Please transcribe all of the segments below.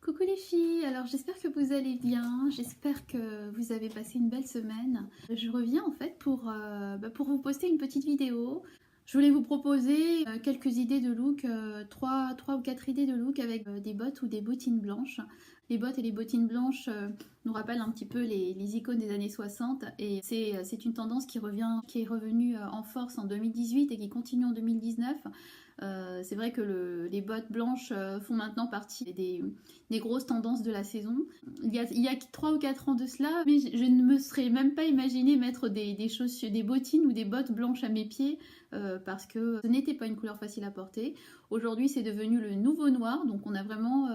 Coucou les filles, alors j'espère que vous allez bien, j'espère que vous avez passé une belle semaine. Je reviens en fait pour vous poster une petite vidéo. Je voulais vous proposer quelques idées de look, 3 ou 4 idées de look avec des bottes ou des bottines blanches. Les bottes et les bottines blanches nous rappellent un petit peu les icônes des années 60 et c'est une tendance qui est revenue en force en 2018 et qui continue en 2019. C'est vrai que les bottes blanches font maintenant partie des grosses tendances de la saison. Il y a 3 ou 4 ans de cela, mais je ne me serais même pas imaginé mettre des chaussures, des bottines ou des bottes blanches à mes pieds parce que ce n'était pas une couleur facile à porter. Aujourd'hui, c'est devenu le nouveau noir, donc on a vraiment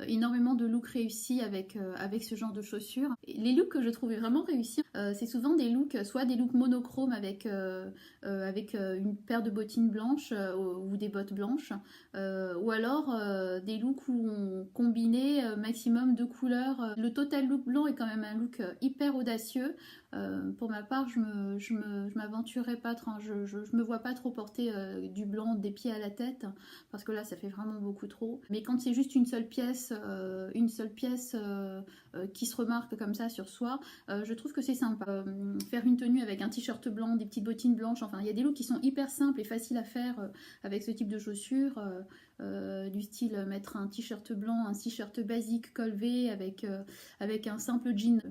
énormément de looks réussis avec ce genre de chaussures. Et les looks que je trouvais vraiment réussis, c'est souvent des looks, soit des looks monochromes avec une paire de bottines blanches ou des bottes blanches, ou alors des looks où on combinait maximum de couleurs. Le total look blanc est quand même un look hyper audacieux. Pour ma part, je m'aventurerai pas trop, je me vois pas trop porter du blanc des pieds à la tête, parce que là ça fait vraiment beaucoup trop. Mais quand c'est juste une seule pièce qui se remarque comme ça sur soi, je trouve que c'est sympa. Faire une tenue avec un t-shirt blanc, des petites bottines blanches, enfin il y a des looks qui sont hyper simples et faciles à faire avec ce type de chaussures, du style mettre un t-shirt blanc, un t-shirt basique col V avec un simple jean.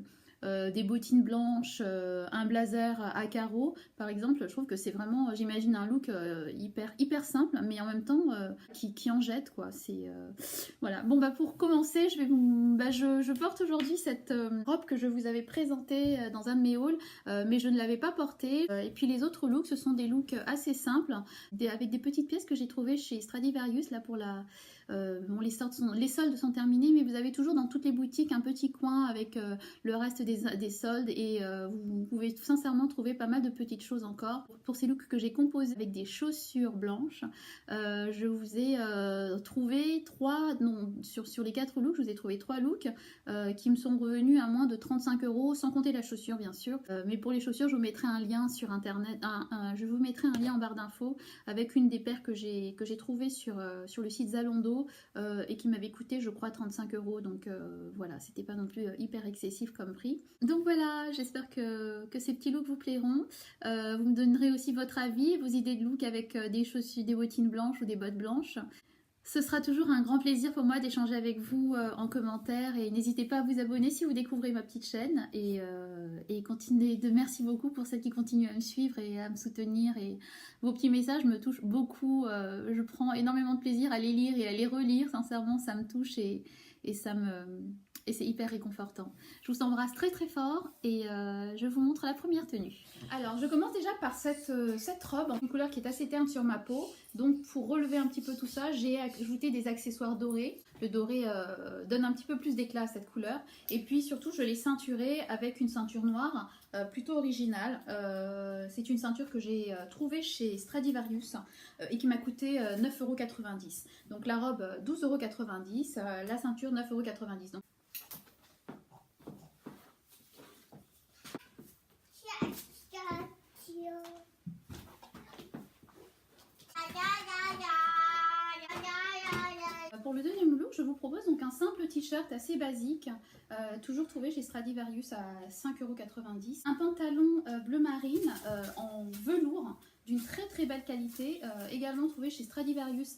Des bottines blanches, un blazer à carreaux, par exemple, je trouve que c'est vraiment, j'imagine un look hyper simple, mais en même temps qui en jette, quoi. Voilà. Bon, bah pour commencer, je porte aujourd'hui cette robe que je vous avais présentée dans un de mes hauls, mais je ne l'avais pas portée. Et puis les autres looks, ce sont des looks assez simples, avec des petites pièces que j'ai trouvées chez Stradivarius, là pour la... Bon, les soldes sont terminés, mais vous avez toujours dans toutes les boutiques un petit coin avec le reste des soldes et vous pouvez sincèrement trouver pas mal de petites choses encore. Pour ces looks que j'ai composés avec des chaussures blanches, je vous ai trouvé sur les 4 looks, je vous ai trouvé 3 looks qui me sont revenus à moins de 35 € sans compter la chaussure bien sûr. Mais pour les chaussures, je vous mettrai un lien sur internet, je vous mettrai un lien en barre d'infos avec une des paires que j'ai trouvé sur le site Zalando et qui m'avait coûté je crois 35 €, donc voilà, c'était pas non plus hyper excessif comme prix. Donc voilà, j'espère que ces petits looks vous plairont. Vous me donnerez aussi votre avis, vos idées de look avec des chaussures, des bottines blanches ou des bottes blanches. Ce sera toujours un grand plaisir pour moi d'échanger avec vous en commentaire, et n'hésitez pas à vous abonner si vous découvrez ma petite chaîne et continuez merci beaucoup pour celles qui continuent à me suivre et à me soutenir, et vos petits messages me touchent beaucoup. Je prends énormément de plaisir à les lire et à les relire, sincèrement ça me touche et c'est hyper réconfortant. Je vous embrasse très très fort et je vous montre la première tenue. Alors je commence déjà par cette robe, une couleur qui est assez terne sur ma peau. Donc pour relever un petit peu tout ça, j'ai ajouté des accessoires dorés. Le doré donne un petit peu plus d'éclat à cette couleur. Et puis surtout je l'ai ceinturée avec une ceinture noire plutôt originale. C'est une ceinture que j'ai trouvée chez Stradivarius et qui m'a coûté 9,90 €. Donc la robe 12,90 €, la ceinture 9,90 €. Donc, pour le deuxième look, je vous propose donc un simple t-shirt assez basique, toujours trouvé chez Stradivarius à 5,90 €. Un pantalon bleu marine en velours d'une très très belle qualité, également trouvé chez Stradivarius,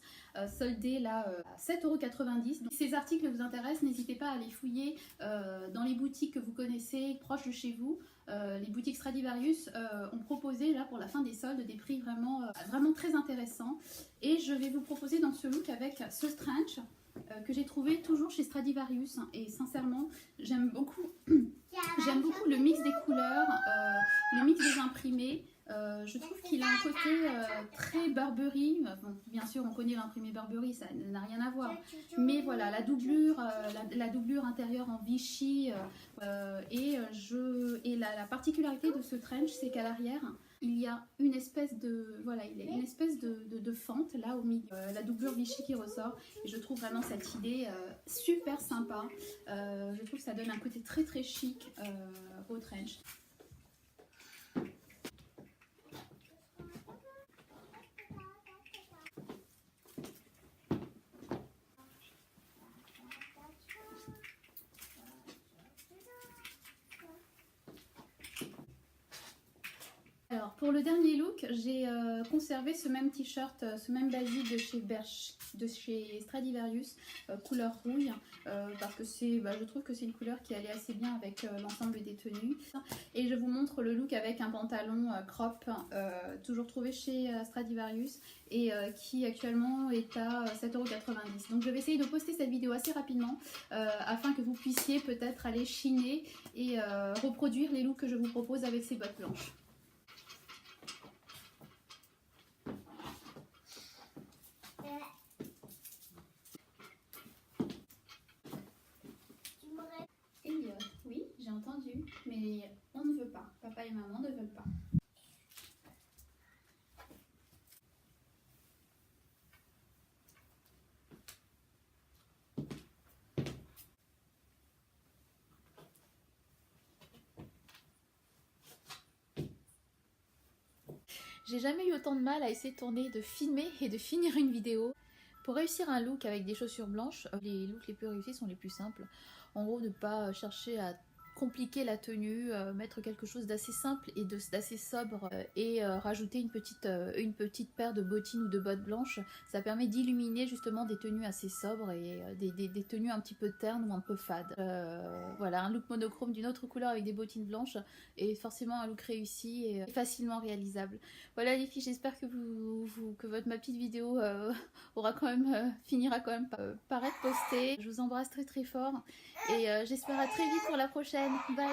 soldé là à 7,90 €. Donc, si ces articles vous intéressent, n'hésitez pas à les fouiller dans les boutiques que vous connaissez proches de chez vous. Les boutiques Stradivarius ont proposé là pour la fin des soldes des prix vraiment très intéressants, et je vais vous proposer dans ce look avec ce trench que j'ai trouvé toujours chez Stradivarius, et sincèrement j'aime beaucoup le mix des couleurs, le mix des imprimés. Je trouve qu'il a un côté très Burberry. Bon, bien sûr on connaît l'imprimé Burberry, ça n'a rien à voir, mais voilà la doublure intérieure en Vichy, et la particularité de ce trench, c'est qu'à l'arrière il y a une espèce de fente là au milieu, la doublure Vichy qui ressort, et je trouve vraiment cette idée super sympa. Je trouve que ça donne un côté très très chic au trench. Pour le dernier look, j'ai conservé ce même t-shirt, ce même basique de chez Stradivarius, couleur rouille, parce que je trouve que c'est une couleur qui allait assez bien avec l'ensemble des tenues. Et je vous montre le look avec un pantalon crop, toujours trouvé chez Stradivarius, et qui actuellement est à 7,90 €. Donc je vais essayer de poster cette vidéo assez rapidement, afin que vous puissiez peut-être aller chiner et reproduire les looks que je vous propose avec ces bottes blanches. Oui, j'ai entendu, mais on ne veut pas. Papa et maman ne veulent pas. J'ai jamais eu autant de mal à essayer de tourner, de filmer et de finir une vidéo. Pour réussir un look avec des chaussures blanches, les looks les plus réussis sont les plus simples. En gros, ne pas chercher à compliquer la tenue, mettre quelque chose d'assez simple et d'assez sobre et rajouter une petite paire de bottines ou de bottes blanches. Ça permet d'illuminer justement des tenues assez sobres et des tenues un petit peu ternes ou un peu fades. Voilà, un look monochrome d'une autre couleur avec des bottines blanches est forcément un look réussi et facilement réalisable. Voilà les filles, j'espère que ma petite vidéo finira quand même par être postée. Je vous embrasse très très fort et j'espère à très vite pour la prochaine. Bye.